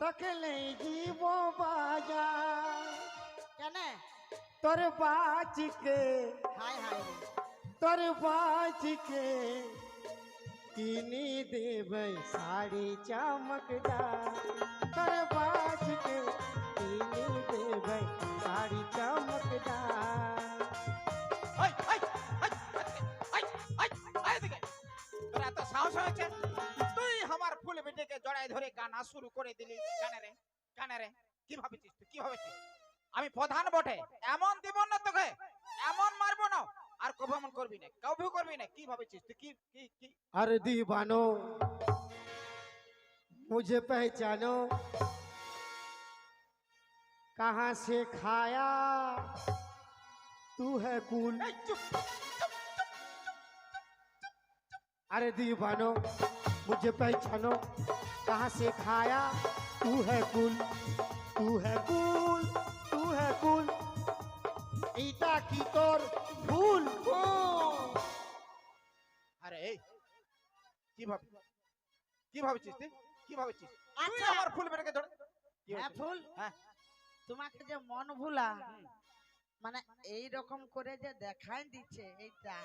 তকলে জীব বাজার কেন? তোর বাচিকে হাই হাই তোর বাচিকে কিনি দেবে শাড়ি চমকদার তোর বাচিকে কিনি দেবে শাড়ি চমকদার। ওই ওই ওই ওই ওই ওই এদিকে তোর এত সাহস হয়েছে তুই আমার ফুল বেটিকে জড়ায় ধরে গানা শুরু করে দিলি কানে রে কি ভাবছিস তুই কি ভাবছিস আমি প্রধান বটে এমন দিব না তোকে এমন মারবো না আর কবে এমন করবি না কবে করবি না কি ভাবছিস তুই কি কি কি अरे दीवानो मुझे पहचानो कहाँ से खाया तू है कूल। এই চুপ अरे दीवानो मुझे पहचानो कहाँ से खाया तू है कूल तू है कूल तू है कूल ईटा की तोर फूल फूल। আরে এই কি ভাবছিস তুই কি ভাবছিস তুই আচ্ছা। আমার ফুল বেটিকে ধরে কি হ্যাঁ হয়েছে? ফুল, হ্যাঁ তোমাকে যে মন ভুলা মানে এই রকম করে যে দেখাই দিচ্ছে এইটা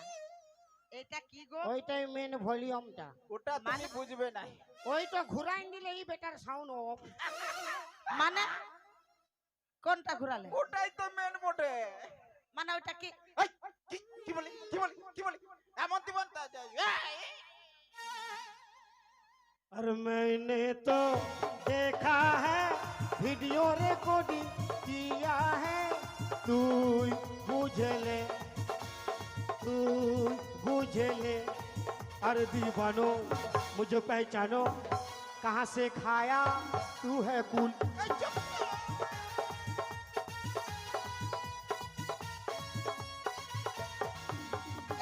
এটা কি গো? ওইটাই মেন ভলিউমটা ওটা তুমি বুঝবে না ওইটা ঘুরাই দিলে এই বেটার সাউন্ড অফ। মানে কোনটা ঘুরালে? ওটাই তো মেন বটে মানে ওটা কি? এই, কি বলি এমন দিবন তা और मैंने तो देखा है वीडियो रिकॉर्डिंग किया है तू बुझ ले अरे दीवानो मुझे पहचानो कहाँ से खाया तू है कूल।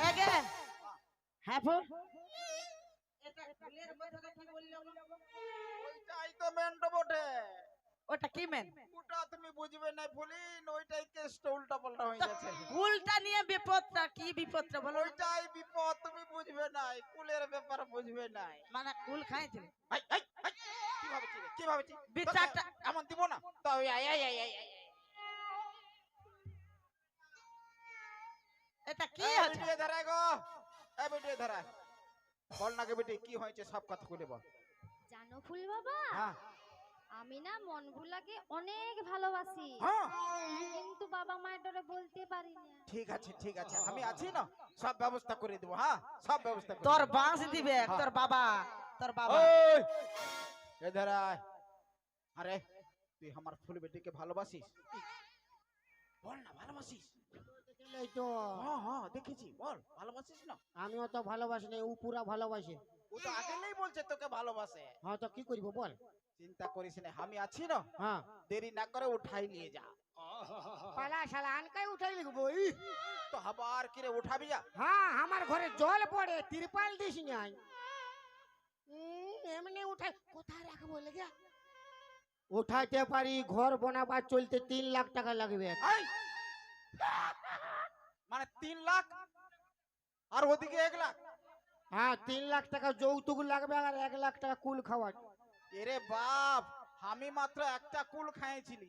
এগে হ্যাঁ ফুল এটা ফুলের মধ্যে কি বললো? ওইটাই তো মেনটা বটে ওটা কি মেন? ওটা তুমি বুঝবে না ফুলিন ওইটাই কেসটা উল্টা পাল্টা হয়ে গেছে ফুলটা নিয়ে বিপদটা কি বিপদটা বলো? ওইটাই বিপদ তুমি বুঝবে না কুলের ব্যাপার বুঝবে না মানে কুল খাইছিল কি ভাবছিস বিচারটা এমন দিব না তো এটা কি এই আছে? ভিডিও ধরা গো এই ভিডিও ধরা বল না কে বেটি কি হয়েছে সব কথা খুলে বল জানো ফুল বাবা, হ্যাঁ আমি না মনভুলাকে অনেক ভালোবাসি, হ্যাঁ কিন্তু বাবা মায়ের ডরে বলতে পারি না। ঠিক আছে আমি আছি না সব ব্যবস্থা করে দেব হ্যাঁ সব ব্যবস্থা করে তোর বাঁশ দিবে তোর বাবা ওই এধার আয় আরে তুই আমার ফুল বেটিকে ভালোবাসিস বল না ভালোবাসিস এই তো হ্যাঁ দেখেছি বল ভালোবাসিস না আমিও তো ভালোবাসি না ও পুরা ভালোবাসে। ও তো আগেই বলছে তোকে ভালোবাসে হ্যাঁ তো কি করবো বল। চিন্তা করিস না আমি আছি না হ্যাঁ দেরি না করে উঠাই নিয়ে যা পালা শালা আনকাই উঠাই লিখবো তো আবার কিরে উঠাবি যা হ্যাঁ আমার ঘরে জল পড়ে তিরপাল দিস নাই এমনি উঠাই কোথায় রাখবো লেগে উঠাইতে পারি ঘর বানাবার চলতে 3 লাখ টাকা লাগবে। এই! মানে 3 লাখ আর ওদিকে 1 লাখ হ্যাঁ 3 লাখ টাকা যৌতুক লাগবে আর 1 লাখ টাকা কুল খাওয়ার। এরে বাপ আমি মাত্র একটা কুল খাইছিলি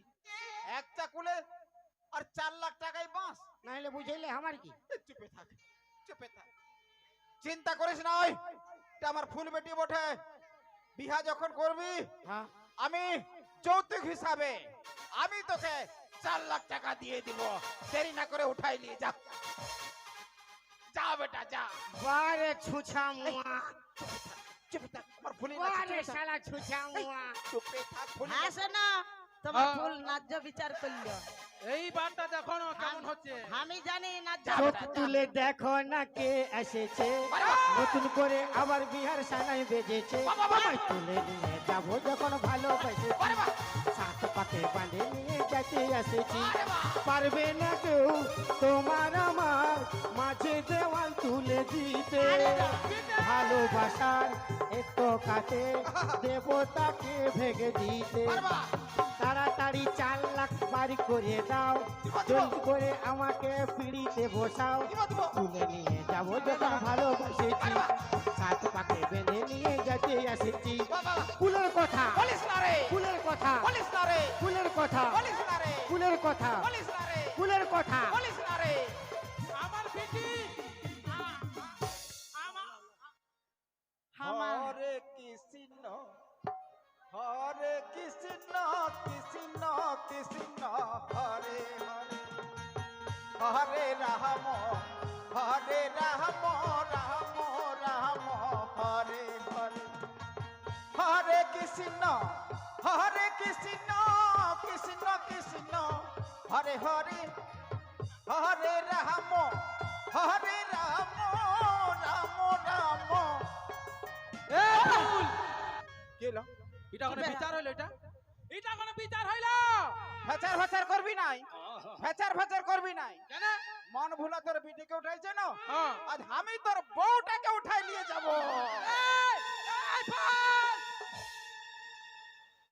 একটা কুলে আর 4 লাখ টাকাই বাঁশ নাইলে বুঝাইলে আমার কি। চুপে থাক চিন্তা করিস না ওই এটা আমার ফুল বেটি বটে বিহা যখন করবি হ্যাঁ আমি যৌতুক হিসাবে আমি তোকে 4 লাখ টাকা দিয়ে দিব দেরি না করে উঠাই নিয়ে যা যা বেটা যা বারে ছুছা মুয়া চুপ থাক আমার ফুলি বারে শালা ছুছা মুয়া চুপে থাক ফুলি হ্যাঁ শোনো তোমার ফুল ন্যায্য বিচার করলো এই বারটা দেখো না কেমন হচ্ছে আমি জানি ন্যায্য চোখ তুলে দেখো না কে এসেছে নতুন করে আবার বিহার সানাই বেজেছে আমায় তুলে নিয়ে যাবো যখন ভালোবেসেছি সাত পাকে বাঁধে নিয়ে যেতে এসেছি পারবে না কেউ তোমার আমার মাঝে দেওয়াল তুলে দিতে ভালোবাসার একটু কাটে দেবতাকে ভেঙে দিতে তাড়াতাড়ি 4 লাখ বাড়ি করে দাও জলদি করে আমাকে পিড়িতে বসাও তুলে নিয়ে যাবো যখন ভালোবাসেছি সাত পাকে বেঁধে নিয়ে যেতে এসেছি কুলের কথা বলিস না রে কুলের কথা না রে ফুলের কথা, বলিস না রে ফুলের কথা, বলিস না রে ফুলের কথা। বলিস না রে আমার বেটি আমার হরে কৃষ্ণ হরে কৃষ্ণ কৃষ্ণ কৃষ্ণ হরে হরে হরে রাম হরে রাম রাম রাম হরে হরে হরে কৃষ্ণ কৃষ্ণ কৃষ্ণ হরে হরে হরে রাম রাম রাম এ ফুল কি হলো এটা কোনো বিচার হইলো এটা কোনো বিচার হইলো ফেচার ফেচার করবি নাই ফেচার ফেচার করবি নাই কেন মন ভুলা তোর বিটিকে উঠাইছে না হ্যাঁ আজ আমি তোর বউটাকে উঠাই নিয়ে যাব এই